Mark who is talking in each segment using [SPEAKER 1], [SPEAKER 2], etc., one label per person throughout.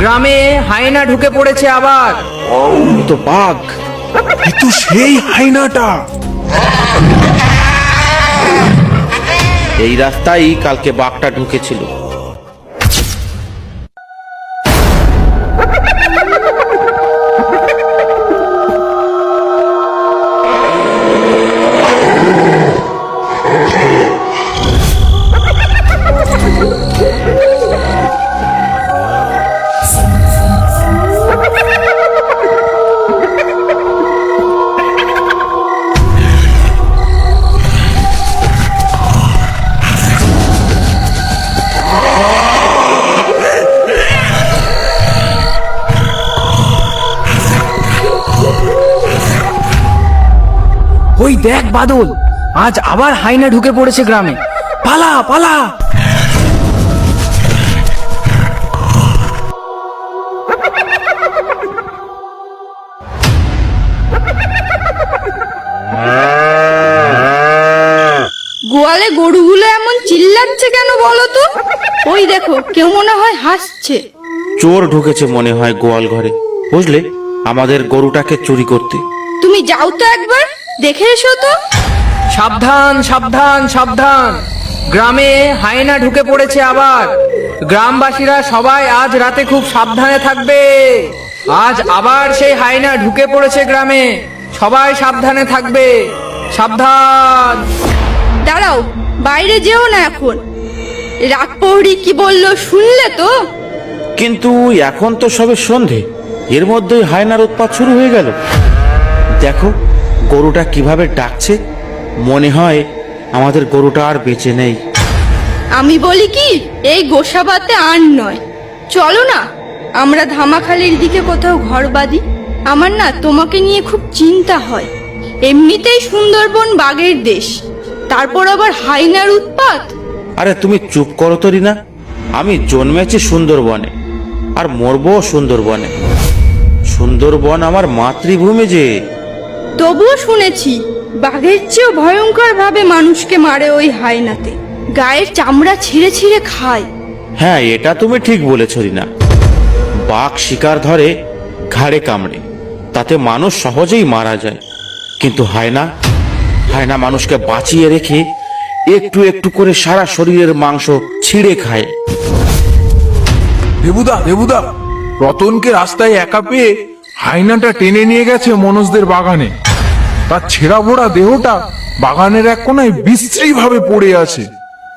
[SPEAKER 1] গ্রামে হায়না ঢুকে পড়েছে আবার।
[SPEAKER 2] এ তো বাঘ।
[SPEAKER 3] এ তো সেই হায়নাটা।
[SPEAKER 2] এই রাস্তায় কালকে বাঘটা ঢুকেছিল।
[SPEAKER 1] ওই দেখ বাদল, আজ আবার হায়না ঢুকে পড়েছে গ্রামে। পালা পালা।
[SPEAKER 4] গোয়ালে গরুগুলো এমন চিল্লাচ্ছে কেন বলো তো? ওই দেখো, কেউ মনে হয় হাসছে।
[SPEAKER 2] চোর ঢুকেছে মনে হয় গোয়াল ঘরে, বুঝলে, আমাদের গরুটাকে চুরি করতে।
[SPEAKER 4] তুমি যাও তো একবার দেখে এসো তো।
[SPEAKER 1] সাবধান সাবধান সাবধান, গ্রামে হায়না ঢুকে পড়েছে আবার। গ্রামবাসীরা সবাই আজ রাতে খুব সাবধানে থাকবে। আজ আবার সেই হায়না ঢুকে পড়েছে গ্রামে, সবাই সাবধানে থাকবে। সাবধান।
[SPEAKER 4] দাঁড়াও, বাইরে যেও না এখন। রাত প্রহরী কি বললো শুনলে তো?
[SPEAKER 2] কিন্তু এখন তো সবে সন্ধে, এর মধ্যেই হায়নার উৎপাত শুরু হয়ে গেল। দেখো গরুটা কিভাবে ডাকছে, মনে হয় আমাদের গরুটা আর বেঁচে নেই।
[SPEAKER 4] আমি বলি কি, এই গোসাবাতে আর নয়, চলো না আমরা ধামাখালির দিকে কোথাও ঘর বাঁধি। আমার না তোমাকে নিয়ে খুব চিন্তা হয়। এমনিতেই সুন্দরবন বাঘের দেশ, তারপর আবার হায়নার উৎপাত।
[SPEAKER 2] আরে তুমি চুপ করো তো রিনা, আমি জন্মেছি সুন্দরবনে আর মরবো সুন্দরবনে। সুন্দরবন আমার মাতৃভূমি যে।
[SPEAKER 4] তবুও শুনেছি বাঘের চেয়েও ভয়ঙ্কর ভাবে মানুষকে মারে ওই হায়নাতে, গায়ের চামড়া ছিঁড়ে ছিঁড়ে খায়।
[SPEAKER 2] হ্যাঁ, এটা তুমি ঠিক বলেছ রিনা। বাঘ শিকার ধরে ঘাড়ে কামড়ে, তাতে মানুষ সহজেই মারা যায়। কিন্তু হায়না মানুষকে বাঁচিয়ে রেখে একটু একটু করে সারা শরীরের মাংস ছিঁড়ে খায়।
[SPEAKER 3] দেবুদা, রতনকে রাস্তায় একা পেয়ে হায়নাটা টেনে নিয়ে গেছে মনোজদের বাগানে। তার ছেঁড়া ভোড়া দেহটা বাগানের এক কোনায় বিশ্রী ভাবে পড়ে আছে।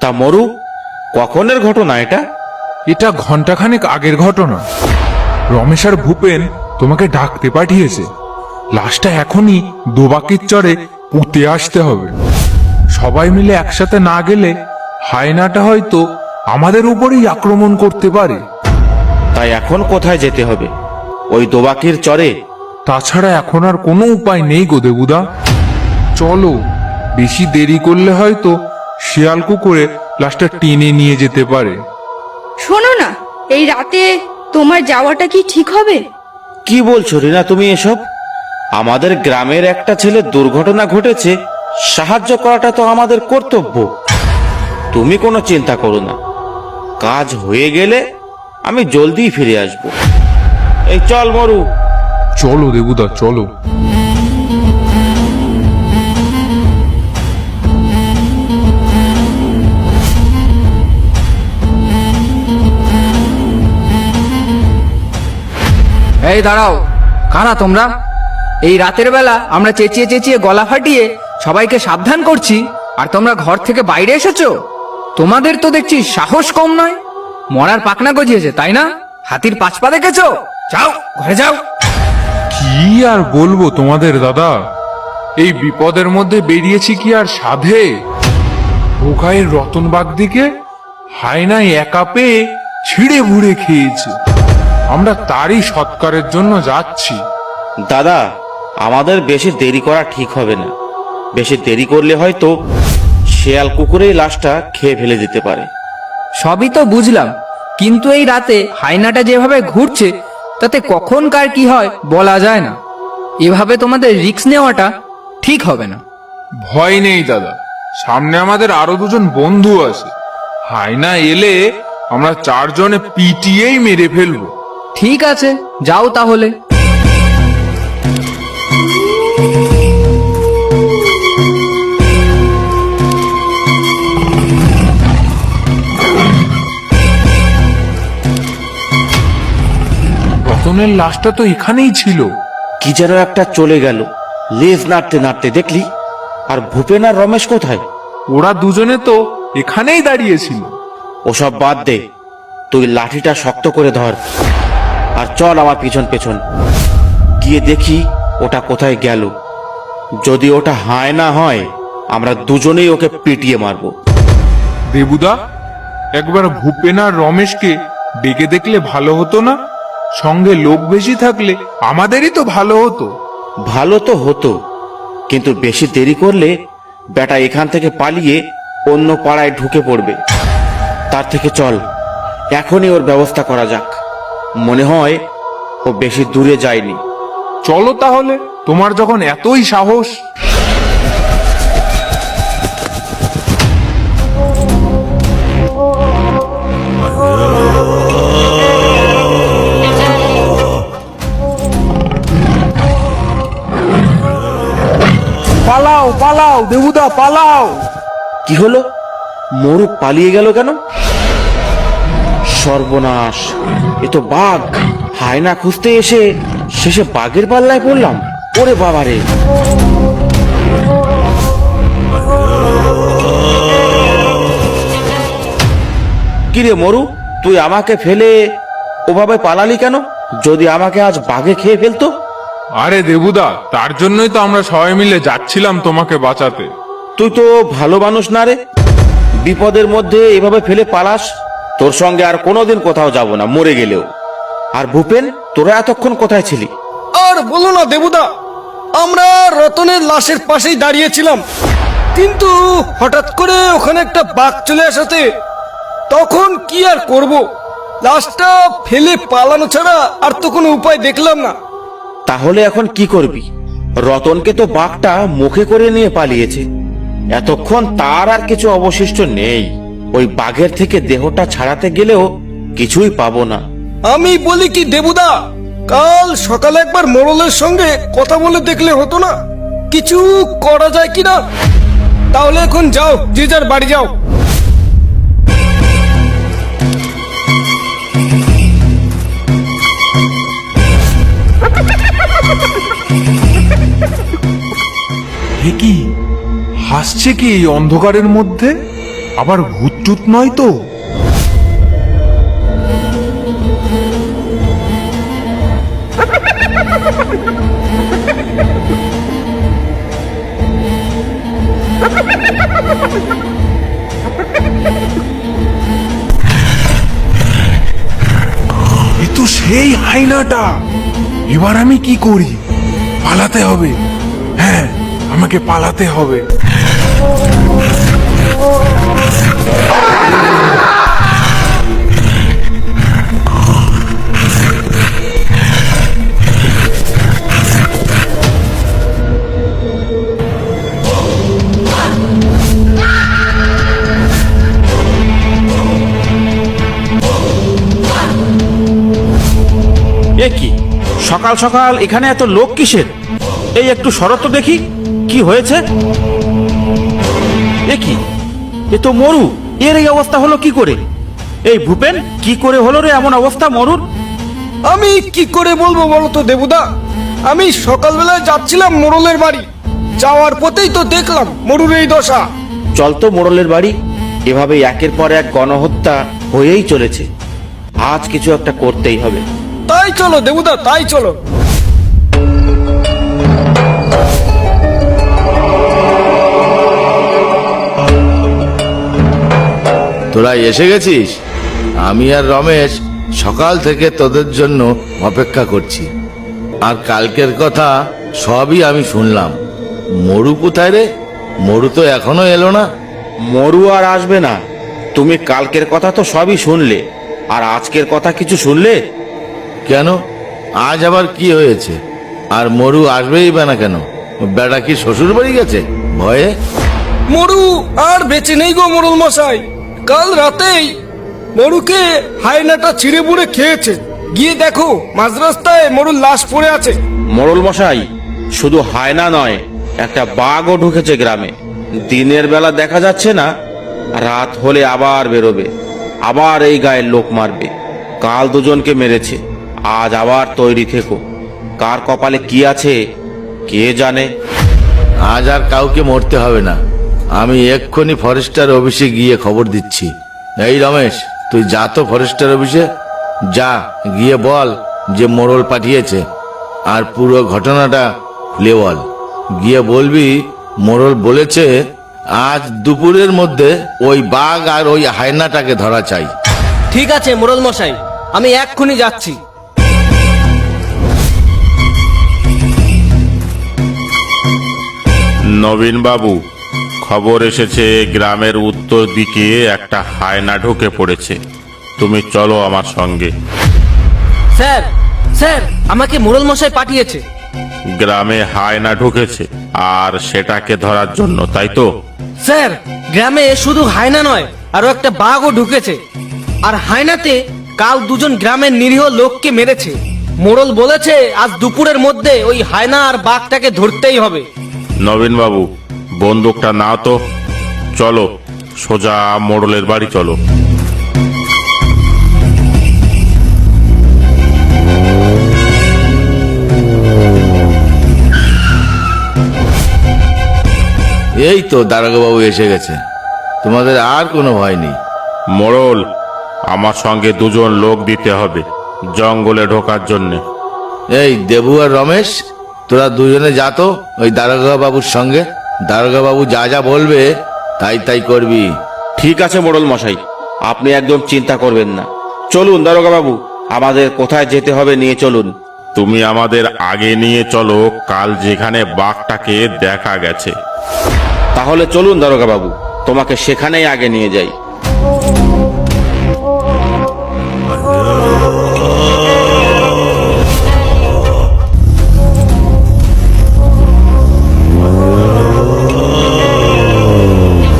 [SPEAKER 2] তা মরু, কখনের ঘটনা এটা?
[SPEAKER 3] এটা ঘন্টাখানেক আগের ঘটনা। রমেশ আর ভূপেন তোমাকে ডাকতে পাঠিয়েছে। লাশটা এখনই দোবাকির চরে পুঁতে আসতে হবে। সবাই মিলে একসাথে না গেলে হায়নাটা হয়তো আমাদের উপরেই আক্রমণ করতে পারে।
[SPEAKER 2] তাই এখন কোথায় যেতে হবে? ওই দোবাকির চরে?
[SPEAKER 3] তাছাড়া এখন আর কোনো উপায় নেই গো দেবুদা। চলো, বেশি দেরি করলে হয়তো শিয়াল কুকুরে লাশটা টেনে নিয়ে যেতে পারে।
[SPEAKER 4] শোনো না, এই রাতে তোমার যাওয়াটা কি ঠিক হবে?
[SPEAKER 2] কি বলছো রিনা তুমি এসব? আমাদের গ্রামের একটা ছেলে দুর্ঘটনা ঘটেছে, সাহায্য করাটা তো আমাদের কর্তব্য। তুমি কোনো চিন্তা করো না, কাজ হয়ে গেলে আমি জলদি ফিরে আসব। এই চল মরু।
[SPEAKER 3] চলো দেবুদা, চলো।
[SPEAKER 1] এই দাঁড়াও, কারা তোমরা? এই রাতের বেলা আমরা চেঁচিয়ে চেঁচিয়ে গলা ফাটিয়ে সবাইকে সাবধান করছি, আর তোমরা ঘর থেকে বাইরে এসেছো? তোমাদের তো দেখছি সাহস কম নয়। মরার পাকনা গজিয়েছে তাই না? হাতির পাঁচ পা দেখেছো? যাও ঘরে যাও।
[SPEAKER 3] কি আর বলবো তোমাদের দাদা, এই বিপদের মধ্যে বেরিয়েছি কি আর সাধে। ভোগাইয়ের রতনবাগ দিকে হায়নায় একা পেয়ে ছিঁড়ে ভুড়ে খেয়েছে। আমরা তারই সৎকারের জন্য যাচ্ছি।
[SPEAKER 2] দাদা, আমাদের বেশি দেরি করা ঠিক হবে না। বেশি দেরি করলে হয়তো শেয়াল কুকুরেই লাশটা খেয়ে ফেলে দিতে পারে।
[SPEAKER 1] সবই তো বুঝলাম, কিন্তু এই রাতে হায়নাটা যেভাবে ঘুরছে তাতে কখন কার কি হয় বলা যায় না। এভাবে তোমাদের রিস্ক নেওয়াটা ঠিক হবে না।
[SPEAKER 3] ভয় নেই দাদা, সামনে আমাদের আরো দুজন বন্ধু আছে। হায়না এলে আমরা চারজনে পিটিয়েই মেরে ফেলবো।
[SPEAKER 1] ঠিক আছে, যাও তাহলে।
[SPEAKER 3] রতনের লাশটা তো এখানেই ছিল।
[SPEAKER 2] কি যেন একটা চলে গেল লেজ নাড়তে নাড়তে, দেখলি? আর ভূপেন আর রমেশ কোথায়?
[SPEAKER 3] ওরা দুজনে তো এখানেই দাঁড়িয়েছিল।
[SPEAKER 2] ওসব বাদ দে, তুই লাঠিটা শক্ত করে ধর আর চল আমার পিছন পেছন গিয়ে দেখি ওটা কোথায় গেল। যদি ওটা হায় না হয়, আমরা দুজনেই ওকে পিটিয়ে মারবো।
[SPEAKER 3] দেবুদা, একবার ভূপেন আর রমেশকে ডেকে দেখলে ভালো হতো না? সঙ্গে লোক বেশি থাকলে আমাদেরই তো ভালো হতো।
[SPEAKER 2] ভালো তো হতো, কিন্তু বেশি দেরি করলে বেটা এখান থেকে পালিয়ে অন্য পাড়ায় ঢুকে পড়বে। তার থেকে চল এখনই ওর ব্যবস্থা করা যাক। মনে হয় ও বেশি দূরে যায়নি।
[SPEAKER 3] চলো তাহলে, তোমার যখন এতই সাহস। পালাও পালাও দেবুদা, পালাও।
[SPEAKER 2] কি হলো? মরু পালিয়ে গেল কেন? সর্বনাশ, এ তো বাঘ। হায়না খুঁজতে এসে শেষে বাঘের পাল্লায় পড়লাম। ওরে বাবারে! কিরে মরু, তুই আমাকে ফেলে ওভাবে পালালি কেন? যদি আমাকে আজ বাঘে খেয়ে ফেলতো?
[SPEAKER 3] আরে দেবুদা, তার জন্যই তো আমরা সবাই মিলে যাচ্ছিলাম তোমাকে বাঁচাতে।
[SPEAKER 2] তুই তো ভালো মানুষ না রে, বিপদের মধ্যে এভাবে ফেলে পালাস। তোর সঙ্গে আর কোনোদিন কোথাও যাব না, মরে গেলেও। আর ভূপেন, তোরা এতক্ষণ কোথায় ছিলি?
[SPEAKER 5] আর বলো না দেবুদা, আমরা রতনের লাশের পাশেই দাঁড়িয়েছিলাম, কিন্তু হঠাৎ করে ওখানে একটা বাঘ চলে আসাতে তখন কি আর করব, লাশটা ফেলে পালানো ছাড়া আর তো কোনো উপায় দেখলাম না।
[SPEAKER 2] তাহলে এখন কি করবি? রতনকে তো বাঘটা মুখে করে নিয়ে পালিয়েছে। এতক্ষণ তার আর কিছু অবশিষ্ট নেই। ওই বাঘের থেকে দেহটা ছাড়াতে গেলেও কিছুই পাবো না।
[SPEAKER 5] আমি বলি কি দেবুদা, কাল সকালে একবার মোড়লের সঙ্গে কথা বলে দেখলে হতো না? কিছু করা যায় কিনা? তাহলে এখন যাও, যে যার বাড়ি যাও।
[SPEAKER 3] এ কি হাসছে কি এই অন্ধকারের মধ্যে? আবার ভূত টুত নয় তো? এ তো সেই হাইনাটা। এবার আমি কি করি? পালাতে হবে। হ্যাঁ, আমাকে পালাতে হবে।
[SPEAKER 2] এ কি সকাল সকাল এখানে এত লোক কিসের? এই একটু শরৎ দেখি, কি হয়েছে? এ কি, এ তো মরু। এর এই অবস্থা হলো কি করে? এই ভূপেন, কি করে হলো রে এমন অবস্থা মরুর?
[SPEAKER 5] আমি কি করে বলবো বলো তো দেবুদা, আমি সকালবেলায় যাচ্ছিলাম মোড়লের বাড়ি, যাওয়ার পথেই তো দেখলাম মরুর এই দশা।
[SPEAKER 2] চল তো মোড়লের বাড়ি। এভাবে একের পর এক গণহত্যা হয়েই চলেছে। আজ কিছু একটা করতেই হবে।
[SPEAKER 5] তাই চলো দেবুদা, তাই চলো।
[SPEAKER 6] তোরা এসে গেছিস? আমি আর রমেশ সকাল থেকে তোদের জন্য অপেক্ষা করছি। আর কালকের কথা সবই আমি শুনলাম। মরু কোথায় রে? মরু তো এখনো এলো না।
[SPEAKER 2] মরু আর আসবে না। তুমি কালকের কথা তো সবই শুনলে, আর আজকের কথা কিছু শুনলে?
[SPEAKER 6] কেন, আজ আবার কি হয়েছে? আর মরু আসবেই বা না কেন? বেটা কি শ্বশুর বাড়ি গেছে ভয়ে?
[SPEAKER 5] মরু আর বেঁচে নেই গো মোড়ল মশাই। কাল রাতেই মরুকে হায়নাটা ছিঁড়ে বুড়ে খেয়েছে। গিয়ে দেখো মাঝ রাস্তায় মোড়ল লাশ পড়ে আছে।
[SPEAKER 2] মোড়ল মশাই, শুধু হায়না নয়, একটা বাঘও ঢুকেছে গ্রামে। দিনের বেলা দেখা যাচ্ছে না, রাত হলে আবার বেরোবে, আবার এই গায়ের লোক মারবে। কাল দুজনকে মেরেছে, আজ আবার তৈরি থেকো। কার কপালে কি আছে কে জানে।
[SPEAKER 6] আজ আর কাউকে মরতে হবে না, আমি এক্ষুনি ফরেস্টার অফিসে গিয়ে খবর দিচ্ছি। এই রমেশ, তুই যা তো ফরেস্টার অফিসে যা, গিয়ে বল যে মোড়ল পাঠিয়েছে, আর পুরো ঘটনাটা খুলে বল। গিয়ে বলবি মোড়ল বলেছে আজ দুপুরের মধ্যে ওই বাঘ আর ওই হায়নাটাকে ধরা চাই।
[SPEAKER 5] ঠিক আছে মোড়ল মশাই, আমি এক্ষুনি যাচ্ছি।
[SPEAKER 7] নবীন বাবু, খবর এসেছে গ্রামের উত্তর দিকে একটা হায়না ঢুকে পড়েছে। তুমি চলো আমার সঙ্গে।
[SPEAKER 5] স্যার, স্যার, আমাকে মোড়ল মশাই পাঠিয়েছে।
[SPEAKER 7] গ্রামে হায়না ঢুকেছে, আর সেটাকে ধরার জন্য, তাই তো?
[SPEAKER 5] স্যার, গ্রামে শুধু হায়না নয়, আরো একটা বাঘও ঢুকেছে। আর হায়নাতে কাল দুজন গ্রামের নিরীহ লোককে মেরেছে। মোড়ল বলেছে আজ দুপুরের মধ্যে ওই হায়না আর বাঘটাকে ধরতেই হবে।
[SPEAKER 7] নবীন বাবু, বন্দুকটা নাও তো। চলো, সোজা মোড়লের বাড়ি চলো।
[SPEAKER 6] এই তো দারোগাবাবু এসে গেছে, তোমাদের আর কোনো ভয় নেই।
[SPEAKER 7] মোড়ল, আমার সঙ্গে দুজন লোক দিতে হবে জঙ্গলে ঢোকার জন্যে।
[SPEAKER 6] এই দেবু আর রমেশ, তোরা দুজনে যা তো ওই দারোগা বাবুর সঙ্গে। দারোগা বাবু যা যা বলবে তাই তাই করবি।
[SPEAKER 2] ঠিক আছে মোড়ল মশাই, আপনি একদম চিন্তা করবেন না। চলুন দারোগা বাবু, আমাদের কোথায় যেতে হবে নিয়ে চলুন।
[SPEAKER 7] তুমি আমাদের আগে নিয়ে চলো, কাল যেখানে বাঘটাকে দেখা গেছে।
[SPEAKER 2] তাহলে চলুন দারোগা বাবু, তোমাকে সেখানেই আগে নিয়ে যাই।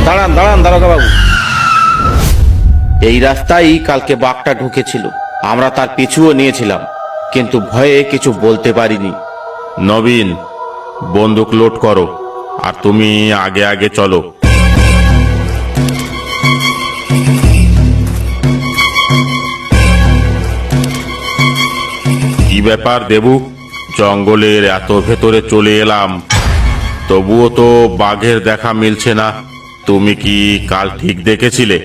[SPEAKER 2] দাঁড়ান দাঁড়ান দারোগা বাবু, এই রাস্তায় কালকে বাঘটা ঢুকেছিল। আমরা তার পিছুও নিয়েছিলাম, কিন্তু ভয়ে কিছু বলতে পারিনি।
[SPEAKER 7] নবীন, বন্দুক লোড করো, আর তুমি আগে আগে চলো। কি ব্যাপার দেবু, জঙ্গলের এত ভেতরে চলে এলাম, তবুও তো বাঘের দেখা মিলছে না। তুমি কি কাল ঠিক দেখেছিলে?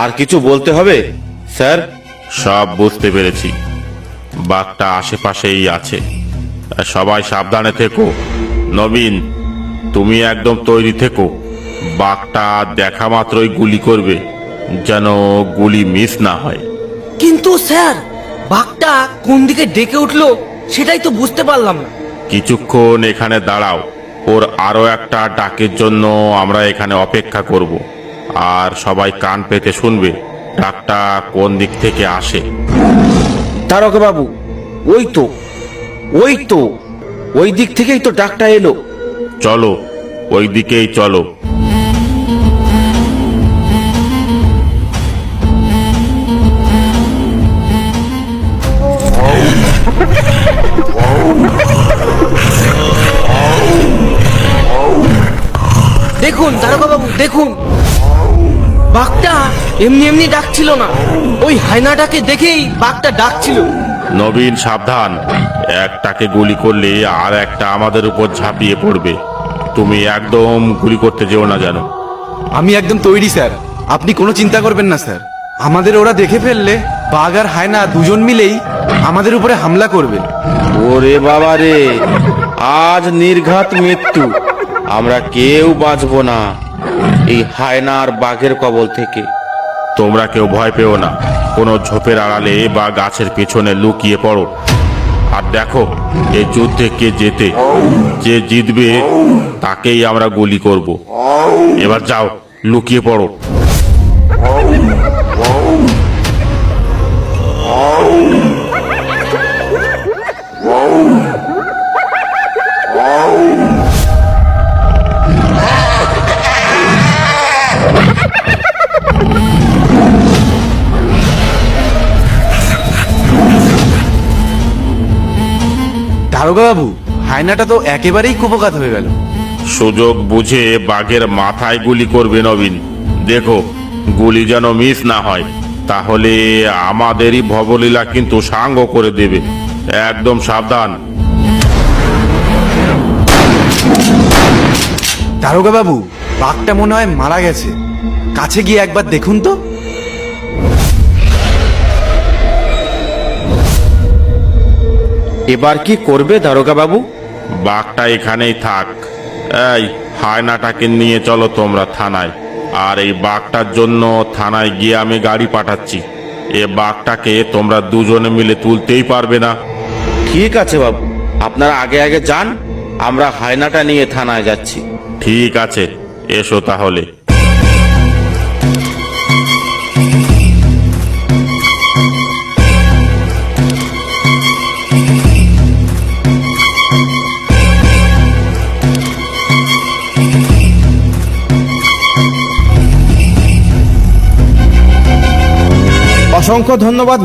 [SPEAKER 2] আর কিছু বলতে হবে স্যার?
[SPEAKER 7] সব বুঝতে পেরেছি, বাঘটা আশেপাশেই আছে। সবাই সাবধানে থেকো। নবীন, তুমি একদম তৈরি থেকো। বাঘটা দেখা মাত্রই গুলি করবে, যেন গুলি মিস না হয়।
[SPEAKER 5] কিন্তু স্যার, বাঘটা কোন দিকে ডেকে উঠলো সেটাই তো বুঝতে পারলাম না।
[SPEAKER 7] কিছুক্ষণ এখানে দাঁড়াও, ওর আরো একটা ডাকের জন্য আমরা এখানে অপেক্ষা করব। আর সবাই কান পেতে শুনবে ডাকটা কোন দিক থেকে আসে।
[SPEAKER 2] দারোগা বাবু, ওই তো ওই তো ওই দিক থেকেই তো ডাকটা এলো।
[SPEAKER 7] চলো, ওই দিকেই চলো।
[SPEAKER 5] দেখুন দারোগা বাবু, দেখুন, বাঘটা এমনি এমনি ডাকছিল না, ওই হায়নাটাকে দেখেই বাঘটা ডাকছিল।
[SPEAKER 7] নবীন সাবধান, একটাকে গুলি করলে আর একটা আমাদের উপর ঝাঁপিয়ে পড়বে। তুমি একদম গুলি করতে যেও না যেন।
[SPEAKER 8] আমি একদম তৈরি স্যার, আপনি কোনো চিন্তা করবেন না স্যার। আমাদের ওরা দেখে ফেললে বাঘ আর হায়না দুজন মিলেই আমাদের উপরে হামলা করবে।
[SPEAKER 2] ওরে বাবা রে, আজ নির্ঘাত মৃত্যু। আমরা কেউ বাঁচবো না এই হায়না আর বাঘের কবল থেকে।
[SPEAKER 7] তোমরা কেউ ভয় পেও না, কোনো ঝোপের আড়ালে বা গাছের পেছনে লুকিয়ে পড়ো। আর দেখো, এই যুদ্ধে কে জেতে, যে জিতবে তাকেই আমরা গুলি করব। এবার যাও, লুকিয়ে পড়ো।
[SPEAKER 8] দারোগা বাবু, হায়নাটা তো একেবারেই কুপকাত হয়ে গেল।
[SPEAKER 7] সুযোগ বুঝে বাঘের মাথায় গুলি করবে নবীন। দেখো গুলি যেন মিস না হয়, তাহলে আমাদেরই ভবলীলা কিন্তু সাঙ্গ করে দেবে। একদম সাবধান।
[SPEAKER 8] দারোগা বাবু, বাঘটা মনে হয় মারা গেছে। কাছে গিয়ে একবার দেখুন তো।
[SPEAKER 2] এবার কি করবে দারোগা বাবু?
[SPEAKER 7] বাঘটা এখানেই থাক। এই হায়নাটাকে নিয়ে চলো তোমরা থানায়। আর এই বাঘটার জন্য থানায় গিয়ে আমি গাড়ি পাঠাচ্ছি। এ বাঘটাকে তোমরা দুজনে মিলে তুলতেই পারবে না।
[SPEAKER 2] ঠিক আছে বাবু, আপনারা আগে আগে যান, আমরা হায়নাটা নিয়ে থানায় যাচ্ছি।
[SPEAKER 7] ঠিক আছে, এসো তাহলে।
[SPEAKER 5] অসংখ্য ধন্যবাদ।